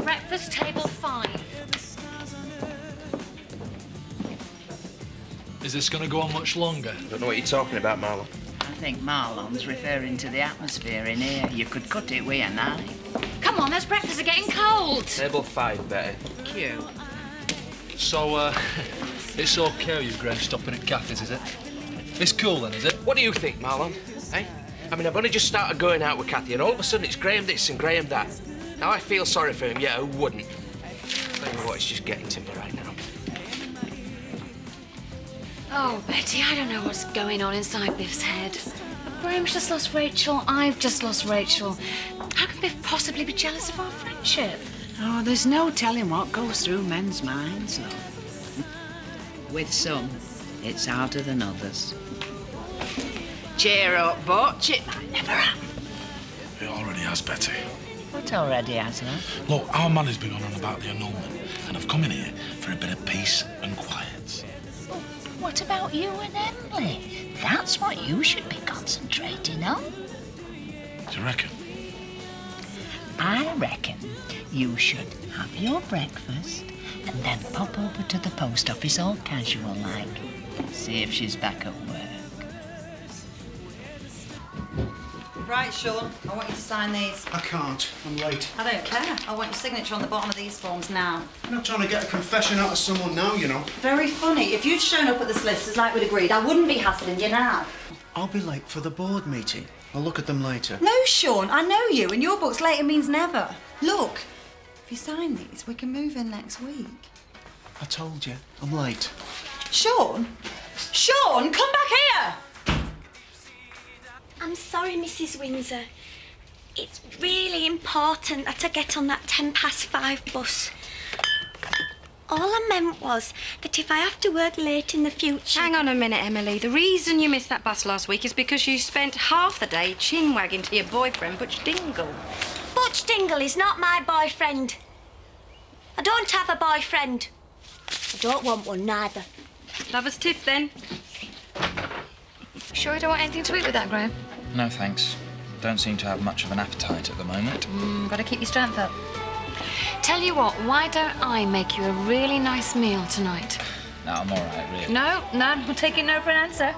Breakfast table 5. Is this going to go on much longer? I don't know what you're talking about, Marlon. I think Marlon's referring to the atmosphere in here. You could cut it with a knife. Come on, those breakfasts are getting cold. Table 5, Betty. Cute. So, it's okay you Graham stopping at cafes, is it? It's cool then, is it? What do you think, Marlon? Eh? I mean, I've only just started going out with Kathy, and all of a sudden it's Graham this and Graham that. Now I feel sorry for him, yeah, who wouldn't? Tell you what, it's just getting to me right now. Oh, Betty, I don't know what's going on inside Biff's head. Graham's just lost Rachel, I've just lost Rachel. How can Biff possibly be jealous of our friendship? Oh, there's no telling what goes through men's minds, though. With some, it's harder than others. Cheer up, Butch. It might never happen. It already has, Betty. What already has, huh? Look, our man has been on about the annulment, and I've come in here for a bit of peace and quiet. Well, what about you and Emily? That's what you should be concentrating on. Do you reckon? I reckon you should have your breakfast and then pop over to the post office all casual like. See if she's back at work. Right, Sean, I want you to sign these. I can't. I'm late. I don't care. I want your signature on the bottom of these forms now. I'm not trying to get a confession out of someone now, you know. Very funny. If you'd shown up at the solicitors like we'd agreed, I wouldn't be hassling you now. I'll be late for the board meeting. I'll look at them later. No, Sean, I know you. In your books, later means never. Look, if you sign these, we can move in next week. I told you, I'm late. Sean? Sean, come back here! I'm sorry, Mrs. Windsor. It's really important that I get on that 5:10 bus. All I meant was that if I have to work late in the future... Hang on a minute, Emily. The reason you missed that bus last week is because you spent half the day chin-wagging to your boyfriend, Butch Dingle. Butch Dingle is not my boyfriend. I don't have a boyfriend. I don't want one, neither. Lover's tiff, then. Sure you don't want anything to eat with that, Graham? No, thanks. Don't seem to have much of an appetite at the moment. Gotta keep your strength up. Tell you what, why don't I make you a really nice meal tonight? No, I'm all right, really. No, we'll take it no for an answer.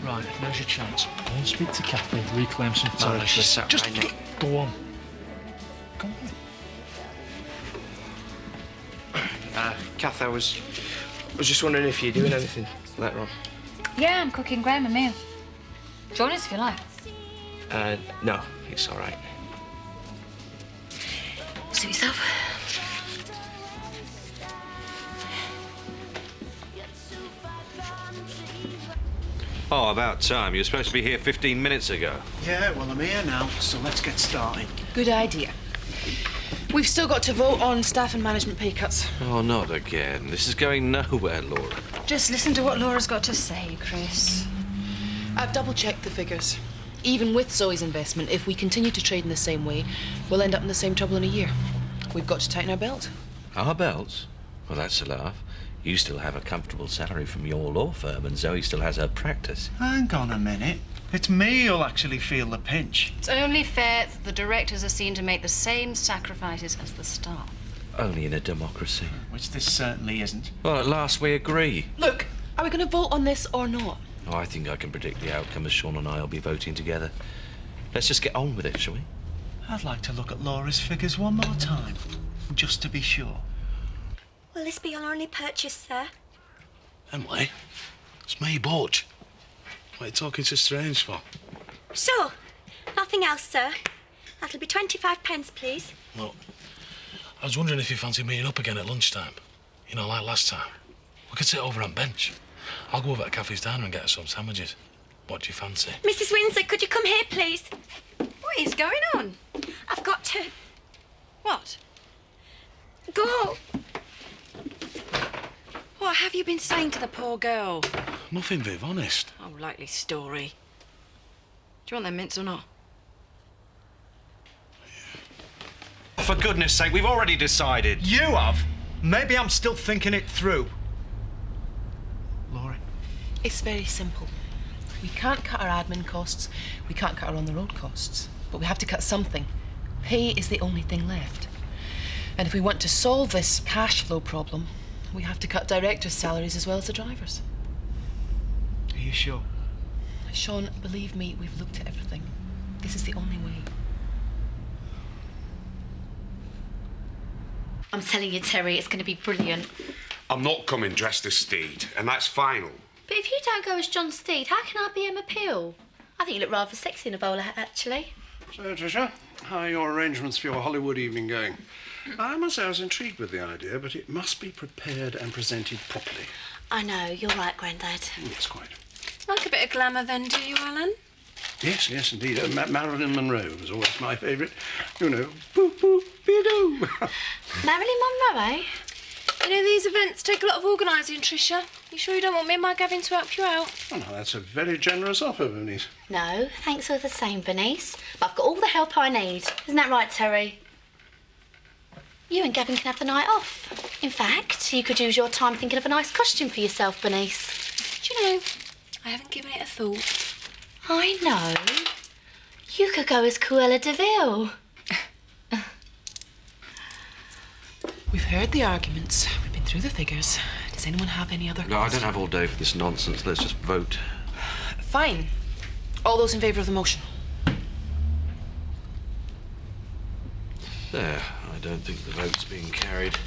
Right, now's your chance. Go and speak to Kathy, reclaim some territory. She's sat Just right next. go on. Go on. Kath, I was just wondering if you're doing anything later on. Yeah, I'm cooking Graham a meal. Join us if you like. No, it's all right. Suit yourself. Oh, about time. You were supposed to be here 15 minutes ago. Yeah, well, I'm here now, so let's get started. Good idea. We've still got to vote on staff and management pay cuts. Oh, not again. This is going nowhere, Laura. Just listen to what Laura's got to say, Chris. I've double-checked the figures. Even with Zoe's investment, if we continue to trade in the same way, we'll end up in the same trouble in a year. We've got to tighten our belt. Our belts? Well, that's a laugh. You still have a comfortable salary from your law firm, and Zoe still has her practice. Hang on a minute. It's me who'll actually feel the pinch. It's only fair that the directors are seen to make the same sacrifices as the staff. Only in a democracy. Which this certainly isn't. Well, at last we agree. Look, are we going to vote on this or not? Oh, I think I can predict the outcome, as Sean and I will be voting together. Let's just get on with it, shall we? I'd like to look at Laura's figures one more time, just to be sure. Will this be your only purchase, sir? Emily, it's me, Butch. What are you talking so strange for? So, nothing else, sir. That'll be 25 please. Look, I was wondering if you fancy meeting up again at lunchtime. You know, like last time. We could sit over on bench. I'll go over to Caffe's Diner and get us some sandwiches. What do you fancy? Mrs. Windsor, could you come here, please? What is going on? I've got to... What? Go. What have you been saying to the poor girl? Nothing, Viv, honest. Oh, likely story. Do you want them mints or not? For goodness sake, we've already decided. You have? Maybe I'm still thinking it through. Laura? It's very simple. We can't cut our admin costs, we can't cut our on-the-road costs, but we have to cut something. Pay is the only thing left. And if we want to solve this cash flow problem, we have to cut directors' salaries as well as the drivers. Are you sure? Sean, believe me, we've looked at everything. This is the only way. I'm telling you, Terry, it's going to be brilliant. I'm not coming dressed as Steed, and that's final. But if you don't go as John Steed, how can I be Emma Peel? I think you look rather sexy in a bowler hat, actually. So, Tricia, how are your arrangements for your Hollywood evening going? I must say I was intrigued with the idea, but it must be prepared and presented properly. I know, you're right, Grandad. Yes, quite. Like a bit of glamour then, do you, Alan? Yes, yes, indeed. Marilyn Monroe was always my favourite. You know, boop, boop, be-doo. Marilyn Monroe, eh? You know, these events take a lot of organising, Tricia. You sure you don't want me and my Gavin to help you out? Oh, no, that's a very generous offer, Bernice. No, thanks all the same, Bernice. But I've got all the help I need. Isn't that right, Terry? You and Gavin can have the night off. In fact, you could use your time thinking of a nice costume for yourself, Bernice. Do you know, I haven't given it a thought. I know. You could go as Cruella de Vil. We've heard the arguments. We've been through the figures. Does anyone have any other No, I don't have all day for this nonsense. Let's just vote. Fine. All those in favour of the motion? There. I don't think the vote's being carried.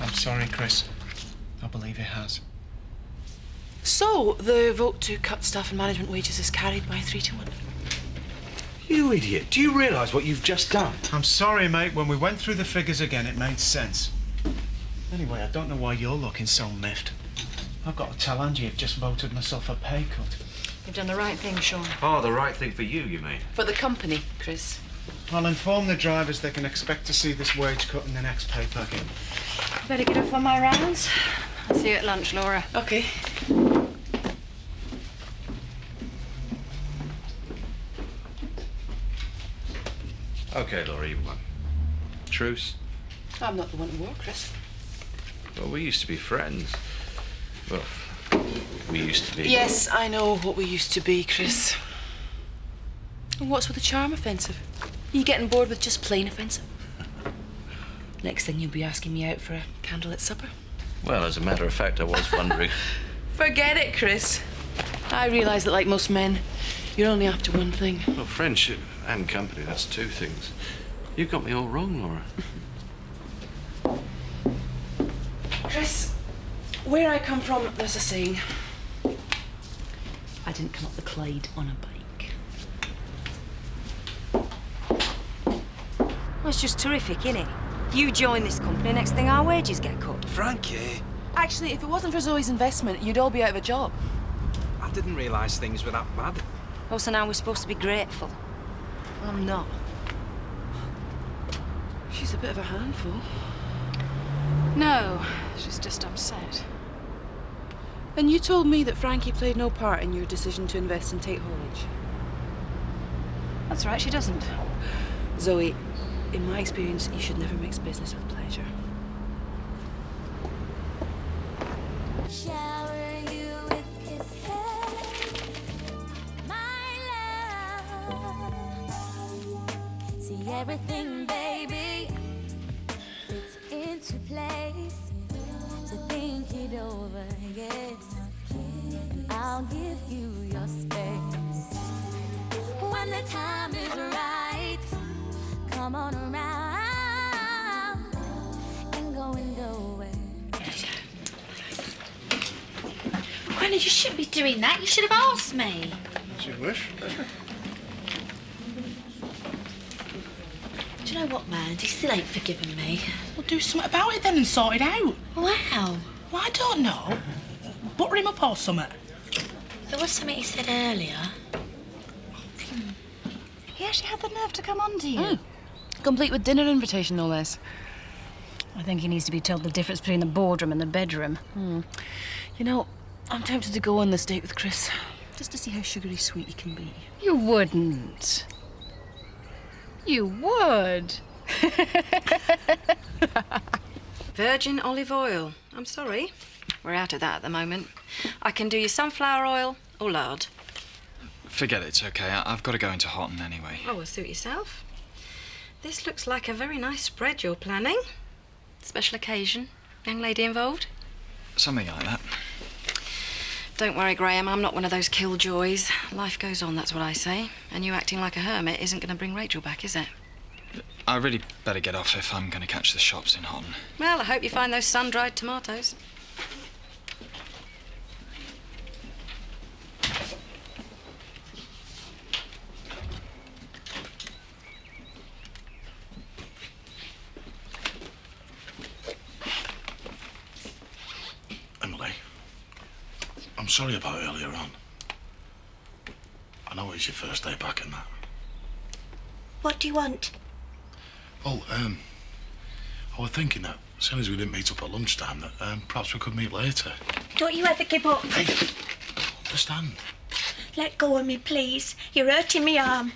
I'm sorry, Chris. I believe it has. So, the vote to cut staff and management wages is carried by 3 to 1. You idiot. Do you realise what you've just done? I'm sorry, mate. When we went through the figures again, it made sense. Anyway, I don't know why you're looking so miffed. I've got to tell Angie I've just voted myself a pay cut. You've done the right thing, Sean. Oh, the right thing for you mean? For the company, Chris. I'll inform the drivers they can expect to see this wage cut in the next pay packet. Better get off on my rounds. I'll see you at lunch, Laura. OK. OK, Laura, you've won. Truce? I'm not the one who war, Chris. Well, we used to be friends. Well, we used to be. Yes, I know what we used to be, Chris. And what's with the charm offensive? Are you getting bored with just plain offensive? Next thing you'll be asking me out for a candlelit supper. Well, as a matter of fact, I was wondering. Forget it, Chris. I realise that, like most men, you're only after one thing. Well, friendship and company, that's two things. You got me all wrong, Laura. Chris, where I come from, there's a saying. I didn't come up the Clyde on a bike. Well, it's just terrific, innit? You join this company, next thing our wages get cut. Frankie, Actually, if it wasn't for Zoe's investment, you'd all be out of a job. I didn't realise things were that bad. Oh, so now we're supposed to be grateful. Well, I'm not. She's a bit of a handful. No, she's just upset. And you told me that Frankie played no part in your decision to invest in Tate Haulage. That's right, she doesn't. Zoe, in my experience, you should never mix business with pleasure. Shower you with kisses, my love. See everything, baby, fits into place. To think it over, yes. I'll give you your space. When the time is right, come on around and go nowhere. Granny, you shouldn't be doing that. You should have asked me. As you wish, pleasure. Do you know what, man? He still ain't forgiven me. Well, do something about it then and sort it out. Wow. Well, I don't know. Butter him up or something. There was something he said earlier. He actually had the nerve to come on to you. Complete with dinner invitation, no less. I think he needs to be told the difference between the boardroom and the bedroom. You know, I'm tempted to go on this date with Chris, just to see how sugary sweet he can be. You wouldn't. You would. Virgin olive oil. I'm sorry. We're out of that at the moment. I can do you sunflower oil or lard. Forget it, it's okay. I've got to go into Houghton anyway. Oh, well, suit yourself. This looks like a very nice spread you're planning. Special occasion? Young lady involved? Something like that. Don't worry, Graham, I'm not one of those killjoys. Life goes on, that's what I say. And you acting like a hermit isn't going to bring Rachel back, is it? I really better get off if I'm going to catch the shops in Houghton. Well, I hope you find those sun-dried tomatoes. Emily, I'm sorry about earlier on. I know it's your first day back and that. What do you want? Well, I was thinking that as soon as we didn't meet up at lunchtime, that perhaps we could meet later. Don't you ever give up. Hey, understand? Let go of me, please. You're hurting me arm.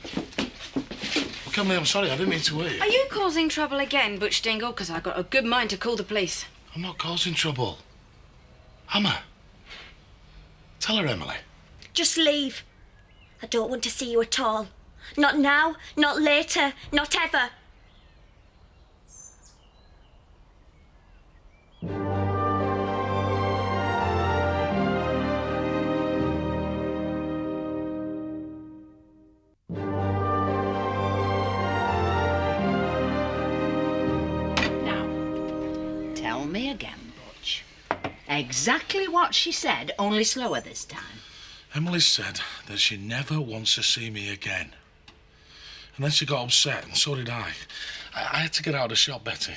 Look, Emily, I'm sorry, I didn't mean to hurt you. Are you causing trouble again, Butch Dingle? Because I've got a good mind to call the police. I'm not causing trouble. Hammer. Tell her, Emily. Just leave. I don't want to see you at all. Not now, not later, not ever. Now, tell me again, Butch. Exactly what she said, only slower this time. Emily said that she never wants to see me again. And then she got upset, and so did I. I had to get out of the shop, Betty.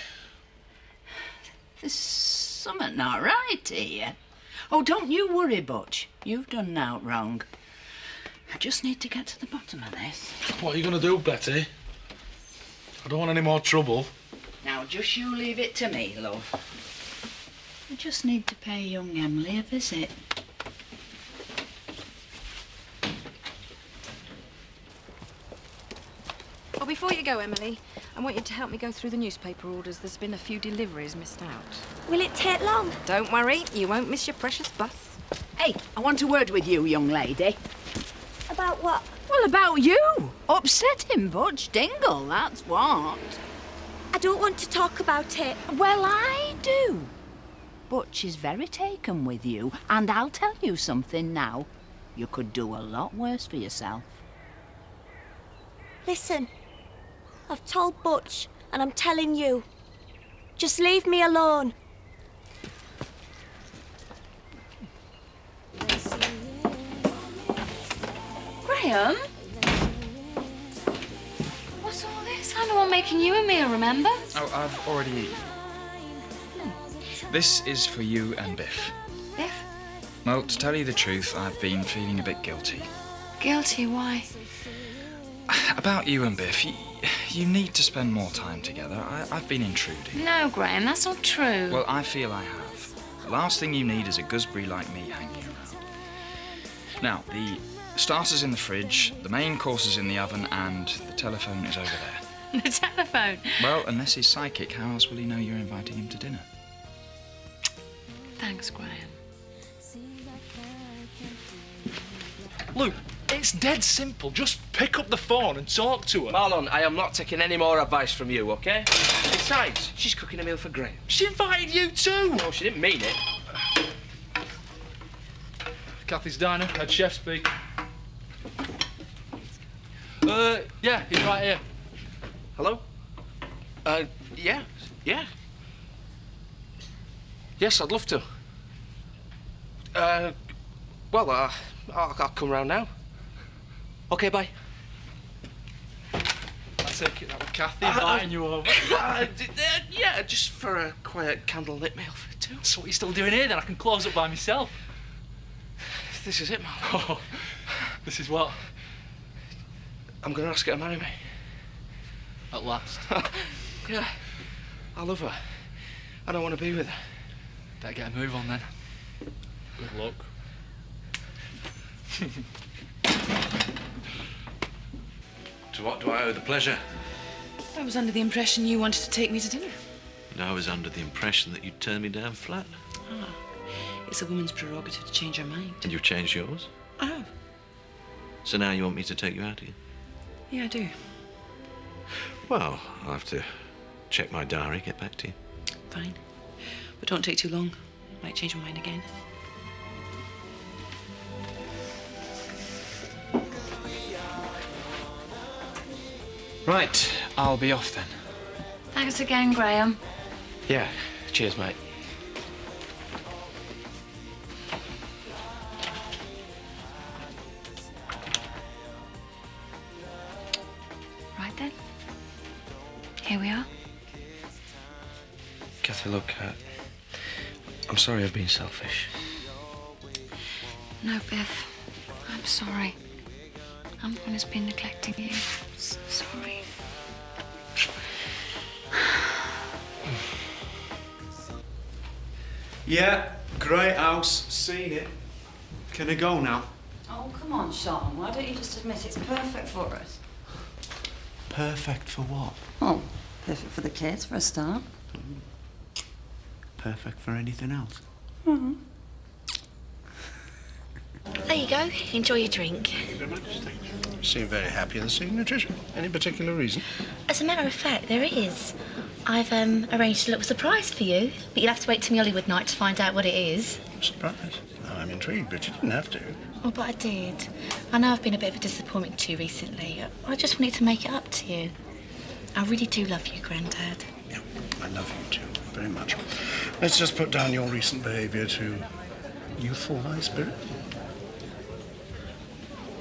There's something not right here. Oh, don't you worry, Butch. You've done naught wrong. I just need to get to the bottom of this. What are you going to do, Betty? I don't want any more trouble. Now, just you leave it to me, love. I just need to pay young Emily a visit. Oh, before you go, Emily, I want you to help me go through the newspaper orders. There's been a few deliveries missed out. Will it take long? Don't worry, you won't miss your precious bus. Hey, I want a word with you, young lady. About what? Well, about you. Upsetting Butch Dingle, that's what. I don't want to talk about it. Well, I do. Butch is very taken with you, and I'll tell you something now. You could do a lot worse for yourself. Listen, I've told Butch, and I'm telling you. Just leave me alone. Graham? What's all this? I'm the one making you a meal, remember? Oh, I've already eaten. This is for you and Biff. Biff? Well, to tell you the truth, I've been feeling a bit guilty. Guilty, why? About you and Biff, you need to spend more time together. I've been intruding. No, Graham, that's not true. Well, I feel I have. The last thing you need is a gooseberry like me hanging around. Now, the starter's in the fridge, the main course is in the oven, and the telephone is over there. The telephone? Well, unless he's psychic, how else will he know you're inviting him to dinner? Thanks, Graham. Luke, it's dead simple. Just pick up the phone and talk to her. Marlon, I am not taking any more advice from you, OK? Besides, she's cooking a meal for Graham. She invited you too. No, she didn't mean it. Kathy's diner, head chef speak. Yeah, he's right here. Hello? Yeah. Yes, I'd love to. Well, I'll come round now. OK, bye. I take it that was Kathy inviting you over. Yeah, just for a quiet candlelit meal for two. So what are you still doing here then? I can close up by myself. This is it, Marlon. Oh, this is what? I'm going to ask her to marry me. At last. Yeah, I love her. I don't want to be with her. Better get a move on then. Good luck. To what do I owe the pleasure? I was under the impression you wanted to take me to dinner. And I was under the impression that you'd turn me down flat. Ah, it's a woman's prerogative to change her mind. And you've changed yours? I have. So now you want me to take you out again? Yeah, I do. Well, I'll have to check my diary, get back to you. Fine. But don't take too long. Might change my mind again. Right, I'll be off then. Thanks again, Graham. Yeah, cheers, mate. Right then. Here we are. Kathy, look, I'm sorry I've been selfish. No, Biff. I'm sorry. I'm the one who's been neglecting you. So sorry. Yeah, great house. Seen it. Can I go now? Oh, come on, Sean. Why don't you just admit it's perfect for us? Perfect for what? Oh, perfect for the kids, for a start. Perfect for anything else? Mm-hmm. There you go. Enjoy your drink. You seem very happy this evening, Tricia. Any particular reason? As a matter of fact, there is. I've arranged a little surprise for you, but you'll have to wait till my Hollywood night to find out what it is. Surprise? Oh, I'm intrigued, but you didn't have to. Oh, but I did. I know I've been a bit of a disappointment to you recently. I just wanted to make it up to you. I really do love you, Grandad. Yeah, I love you too, very much. Let's just put down your recent behaviour to youthful high spirit.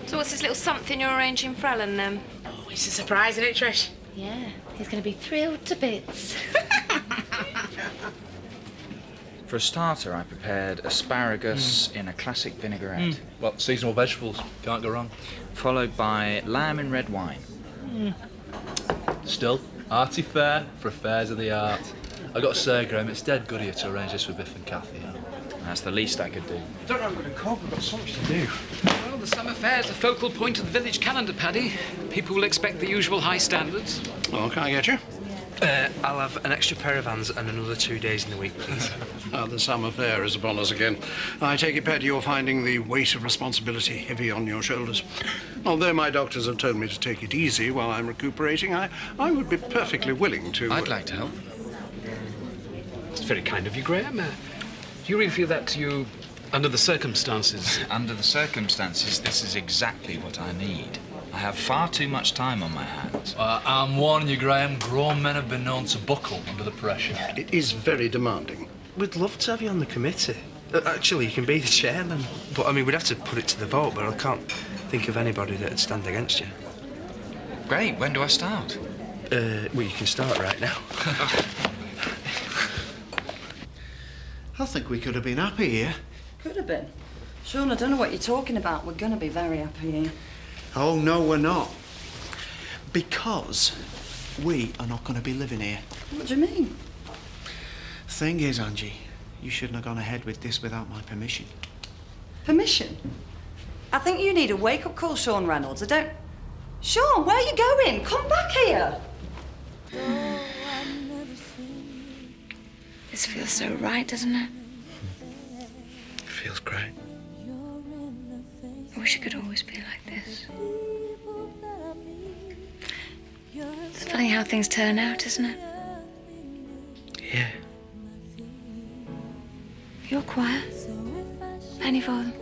So what's this little something you're arranging for Alan, then? Oh, it's a surprise, isn't it, Trish? Yeah, he's going to be thrilled to bits. For a starter, I prepared asparagus in a classic vinaigrette. Well, seasonal vegetables. Can't go wrong. Followed by lamb in red wine. Still, arty fare for affairs of the art. I got to say, Graham, it's dead good of you to arrange this with Biff and Kathy. That's the least I could do. Don't know I'm going to cope. We've got so much to do. Well, the summer fair's the focal point of the village calendar, Paddy. People will expect the usual high standards. Oh, can I get you? I'll have an extra pair of hands and another 2 days in the week, please. The summer fair is upon us again. I take it, Paddy, you're finding the weight of responsibility heavy on your shoulders. Although my doctors have told me to take it easy while I'm recuperating, I would be perfectly willing to... I'd like to help. It's very kind of you, Graham. Do you really feel that under the circumstances? Under the circumstances, this is exactly what I need. I have far too much time on my hands. I'm warning you, Graham, grown men have been known to buckle under the pressure. It is very demanding. We'd love to have you on the committee. Actually, you can be the chairman. But, I mean, we'd have to put it to the vote, but I can't think of anybody that'd stand against you. Great. When do I start? Well, you can start right now. I think we could have been happy here. Could have been. Sean, I don't know what you're talking about. We're going to be very happy here. Oh, no, we're not. Because we are not going to be living here. What do you mean? Thing is, Angie, you shouldn't have gone ahead with this without my permission. Permission? I think you need a wake-up call, Sean Reynolds. I don't... Sean, where are you going? Come back here! This feels so right, doesn't it? Feels great. I wish it could always be like this. It's funny how things turn out, isn't it? Yeah. You're quiet. Penny for them.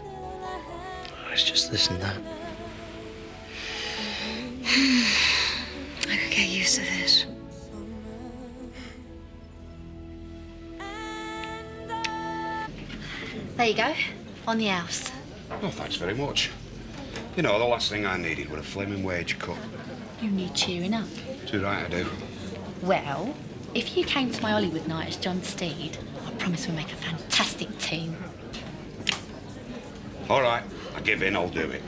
Oh, it's just this and that. I could get used to this. There you go, on the house. Oh, thanks very much. You know, the last thing I needed was a flaming wage cut. You need cheering up. Too right I do. Well, if you came to my Hollywood night as John Steed, I promise we'll make a fantastic team. All right, I give in, I'll do it.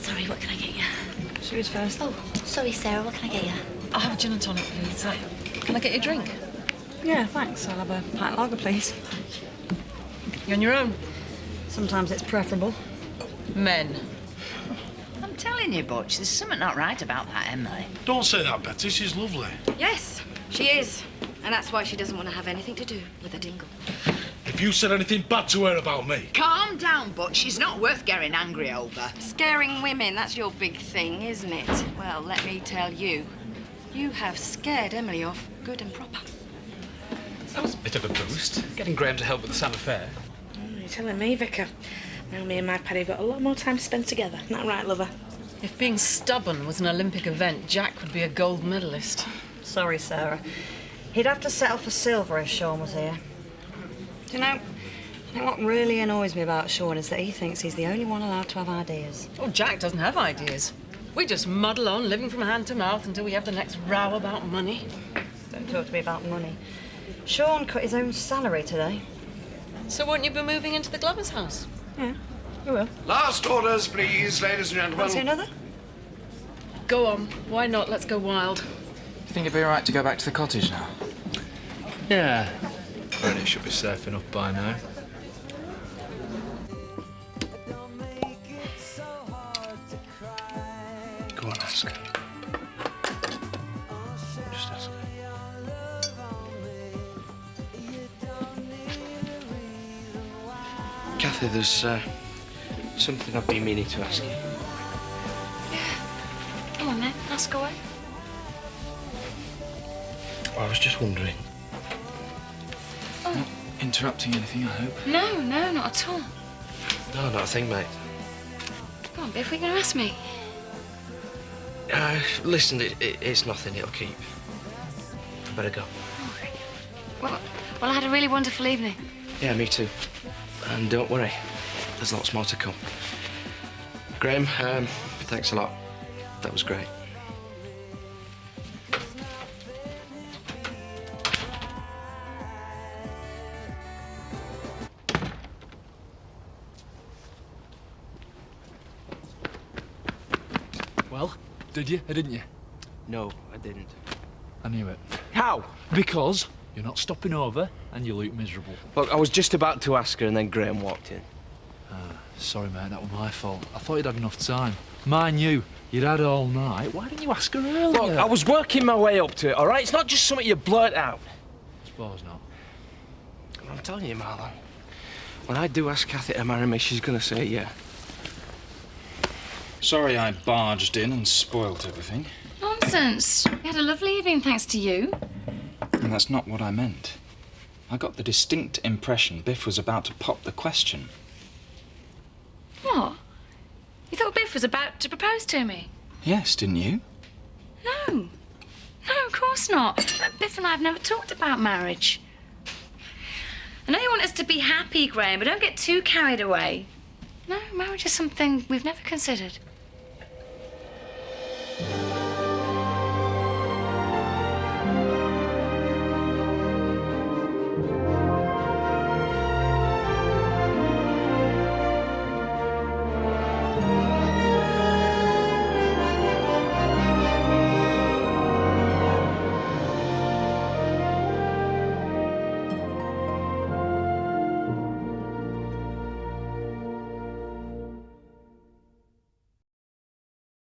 Sorry, what can I get you? Shoes first. Oh, sorry, Sarah, what can I get you? I'll have a gin and tonic, please. Can I get you a drink? Yeah, thanks. I'll have a pint lager, please. You on your own? Sometimes it's preferable. Men. I'm telling you, Butch, there's something not right about that Emily. Don't say that, Betty. She's lovely. Yes, she is. And that's why she doesn't want to have anything to do with a dingle. If you said anything bad to her about me... Calm down, Butch. She's not worth getting angry over. Scaring women, that's your big thing, isn't it? Well, let me tell you. You have scared Emily off good and proper. That was a bit of a boost, getting Graham to help with the Sam affair. You're telling me, Vicar. Now me and my Paddy have got a lot more time to spend together. Isn't that right, lover? If being stubborn was an Olympic event, Jack would be a gold medalist. Sorry, Sarah. He'd have to settle for silver if Sean was here. Do you know what really annoys me about Sean is that he thinks he's the only one allowed to have ideas. Oh, Jack doesn't have ideas. We just muddle on, living from hand to mouth until we have the next row about money. Don't talk to me about money. Sean cut his own salary today. So won't you be moving into the Glover's house? Yeah, we will. Last orders, please, ladies and gentlemen. Want to see another? Go on. Why not? Let's go wild. You think it'd be all right to go back to the cottage now? Yeah. I reckon it should be safe enough by now. Go on, ask her. Just ask her. Kathy, there's something I've been meaning to ask you. Come on, then. Ask away. I was just wondering. Not interrupting anything, I hope. No, not at all. No, not a thing, mate. Go on, Biff, what are you going to ask me? Listen, it's nothing. It'll keep. I better go. Well, I had a really wonderful evening. Yeah, me too. And don't worry, there's lots more to come. Graham, thanks a lot. That was great. Well, did you or didn't you? No, I didn't. I knew it. How? Because you're not stopping over and you look miserable. Look, I was just about to ask her and then Graham walked in. Sorry, mate, that was my fault. I thought you'd had enough time. Mind you, you'd had all night. Why didn't you ask her earlier? Look, I was working my way up to it, all right? It's not just something you blurt out. I suppose not. I'm telling you, Marlon, when I do ask Kathy to marry me, she's going to say yeah. Sorry I barged in and spoilt everything. Nonsense. We had a lovely evening thanks to you. And that's not what I meant. I got the distinct impression Biff was about to pop the question. What? You thought Biff was about to propose to me? Yes, didn't you? No. No, of course not. Biff and I have never talked about marriage. I know you want us to be happy, Graham, but don't get too carried away. No, marriage is something we've never considered.